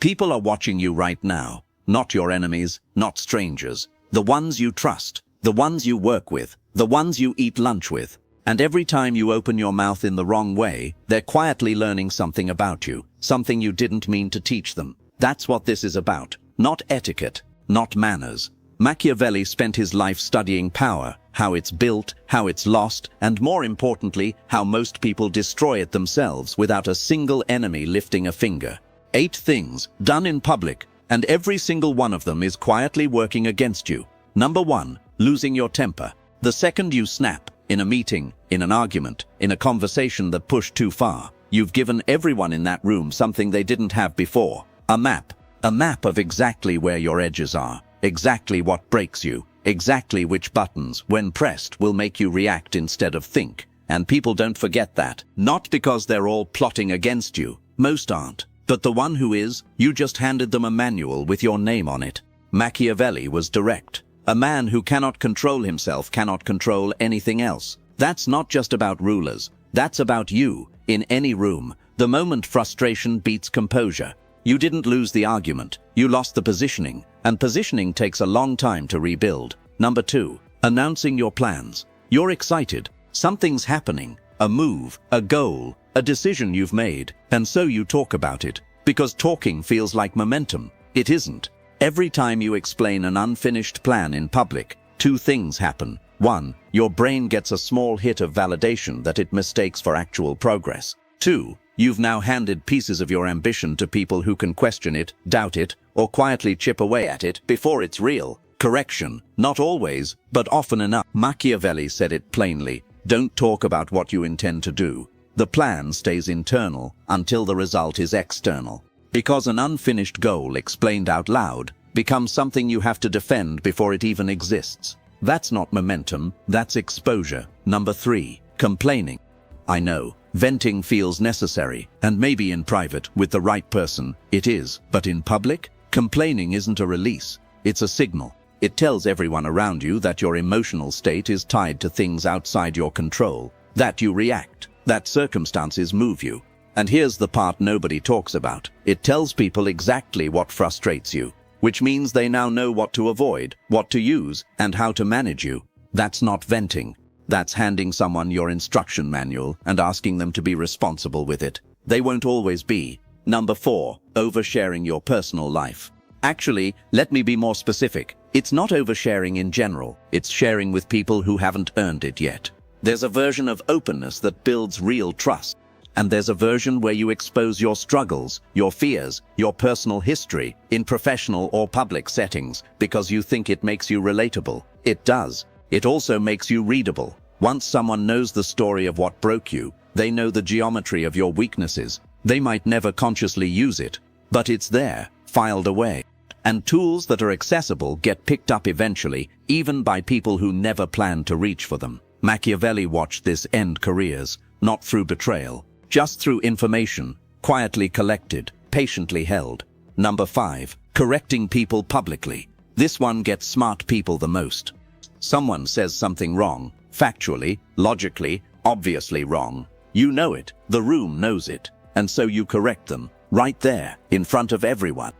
People are watching you right now. Not your enemies, not strangers. The ones you trust, the ones you work with, the ones you eat lunch with. And every time you open your mouth in the wrong way, they're quietly learning something about you, something you didn't mean to teach them. That's what this is about. Not etiquette, not manners. Machiavelli spent his life studying power, how it's built, how it's lost, and more importantly, how most people destroy it themselves without a single enemy lifting a finger. 8 things done in public, and every single one of them is quietly working against you. Number 1, losing your temper. The second you snap, in a meeting, in an argument, in a conversation that pushed too far, you've given everyone in that room something they didn't have before. A map. A map of exactly where your edges are, exactly what breaks you, exactly which buttons, when pressed, will make you react instead of think. And people don't forget that. Not because they're all plotting against you. Most aren't. But the one who is, you just handed them a manual with your name on it. Machiavelli was direct. A man who cannot control himself cannot control anything else. That's not just about rulers. That's about you, in any room. The moment frustration beats composure. You didn't lose the argument. You lost the positioning. And positioning takes a long time to rebuild. Number 2, announcing your plans. You're excited. Something's happening. A move, a goal, a decision you've made. And so you talk about it. Because talking feels like momentum. It isn't. Every time you explain an unfinished plan in public, 2 things happen. 1, your brain gets a small hit of validation that it mistakes for actual progress. 2, you've now handed pieces of your ambition to people who can question it, doubt it, or quietly chip away at it before it's real. Correction, not always, but often enough. Machiavelli said it plainly. Don't talk about what you intend to do. The plan stays internal until the result is external. Because an unfinished goal explained out loud becomes something you have to defend before it even exists. That's not momentum, that's exposure. Number 3, complaining. I know, venting feels necessary, and maybe in private, with the right person, it is. But in public, complaining isn't a release, it's a signal. It tells everyone around you that your emotional state is tied to things outside your control, that you react, that circumstances move you. And here's the part nobody talks about. It tells people exactly what frustrates you, which means they now know what to avoid, what to use, and how to manage you. That's not venting. That's handing someone your instruction manual and asking them to be responsible with it. They won't always be. Number 4, oversharing your personal life. Actually, let me be more specific. It's not oversharing in general. It's sharing with people who haven't earned it yet. There's a version of openness that builds real trust. And there's a version where you expose your struggles, your fears, your personal history in professional or public settings because you think it makes you relatable. It does. It also makes you readable. Once someone knows the story of what broke you, they know the geometry of your weaknesses. They might never consciously use it, but it's there, filed away. And tools that are accessible get picked up eventually, even by people who never planned to reach for them. Machiavelli watched this end careers, not through betrayal, just through information, quietly collected, patiently held. Number 5, correcting people publicly. This one gets smart people the most. Someone says something wrong, factually, logically, obviously wrong. You know it, the room knows it, and so you correct them, right there, in front of everyone.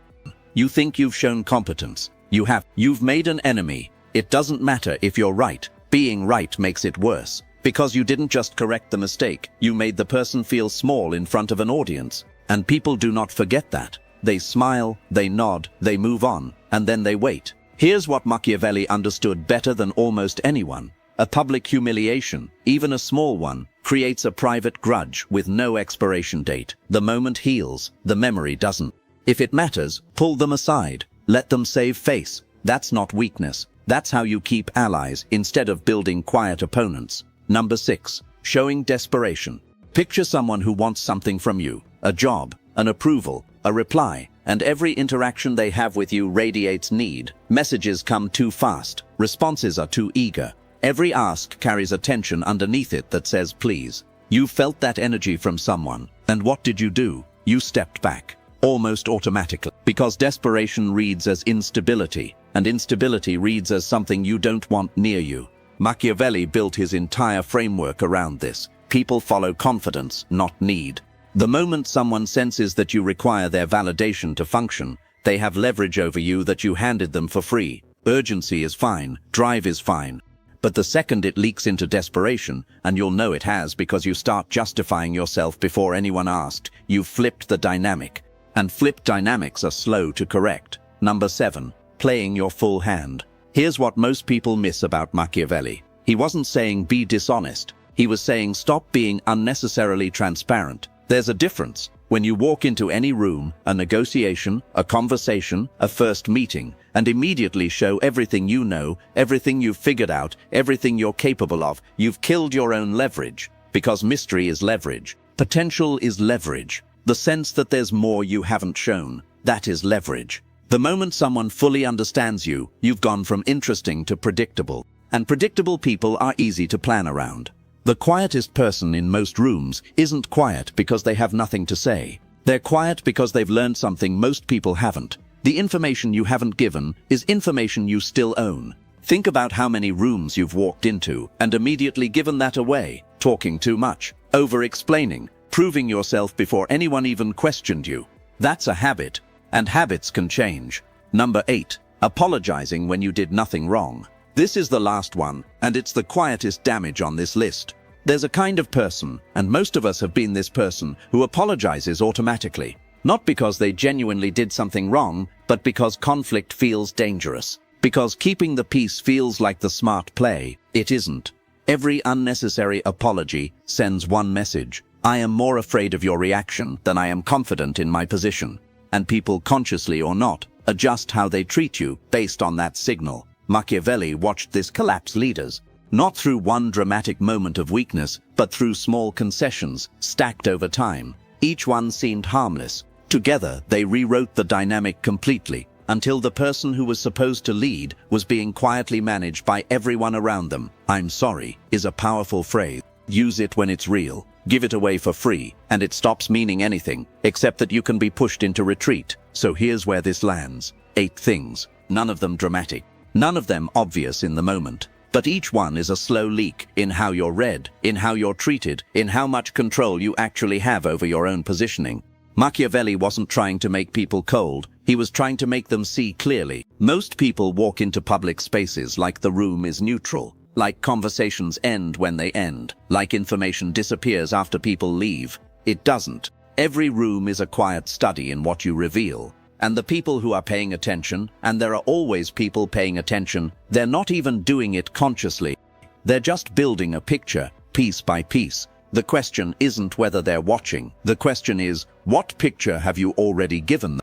You think you've shown competence. You've made an enemy. It doesn't matter if you're right. Being right makes it worse. Because you didn't just correct the mistake, you made the person feel small in front of an audience. And people do not forget that. They smile, they nod, they move on, and then they wait. Here's what Machiavelli understood better than almost anyone. A public humiliation, even a small one, creates a private grudge with no expiration date. The moment heals, the memory doesn't. If it matters, pull them aside. Let them save face. That's not weakness. That's how you keep allies instead of building quiet opponents. Number 6, showing desperation. Picture someone who wants something from you, a job, an approval, a reply, and every interaction they have with you radiates need. Messages come too fast, responses are too eager. Every ask carries a tension underneath it that says please. You felt that energy from someone, and what did you do? You stepped back, almost automatically, because desperation reads as instability, and instability reads as something you don't want near you. Machiavelli built his entire framework around this. People follow confidence, not need. The moment someone senses that you require their validation to function, they have leverage over you that you handed them for free. Urgency is fine, drive is fine. But the second it leaks into desperation, and you'll know it has because you start justifying yourself before anyone asked, you've flipped the dynamic. And flipped dynamics are slow to correct. Number 7. Playing your full hand. Here's what most people miss about Machiavelli. He wasn't saying be dishonest. He was saying stop being unnecessarily transparent. There's a difference. When you walk into any room, a negotiation, a conversation, a first meeting, and immediately show everything you know, everything you've figured out, everything you're capable of, you've killed your own leverage. Because mystery is leverage. Potential is leverage. The sense that there's more you haven't shown, that is leverage. The moment someone fully understands you, you've gone from interesting to predictable. And predictable people are easy to plan around. The quietest person in most rooms isn't quiet because they have nothing to say. They're quiet because they've learned something most people haven't. The information you haven't given is information you still own. Think about how many rooms you've walked into and immediately given that away, talking too much, over-explaining, proving yourself before anyone even questioned you. That's a habit, and habits can change. Number 8. Apologizing when you did nothing wrong. This is the last one, and it's the quietest damage on this list. There's a kind of person, and most of us have been this person, who apologizes automatically. Not because they genuinely did something wrong, but because conflict feels dangerous. Because keeping the peace feels like the smart play. It isn't. Every unnecessary apology sends one message. I am more afraid of your reaction than I am confident in my position. And people, consciously or not, adjust how they treat you based on that signal. Machiavelli watched this collapse leaders, not through one dramatic moment of weakness, but through small concessions stacked over time. Each one seemed harmless. Together, they rewrote the dynamic completely, until the person who was supposed to lead was being quietly managed by everyone around them. I'm sorry is a powerful phrase. Use it when it's real. Give it away for free, and it stops meaning anything, except that you can be pushed into retreat. So here's where this lands. 8 things, none of them dramatic. None of them obvious in the moment, but each one is a slow leak in how you're read, in how you're treated, in how much control you actually have over your own positioning. Machiavelli wasn't trying to make people cold, he was trying to make them see clearly. Most people walk into public spaces like the room is neutral, like conversations end when they end, like information disappears after people leave. It doesn't. Every room is a quiet study in what you reveal. And the people who are paying attention, and there are always people paying attention, they're not even doing it consciously. They're just building a picture, piece by piece. The question isn't whether they're watching. The question is, what picture have you already given them?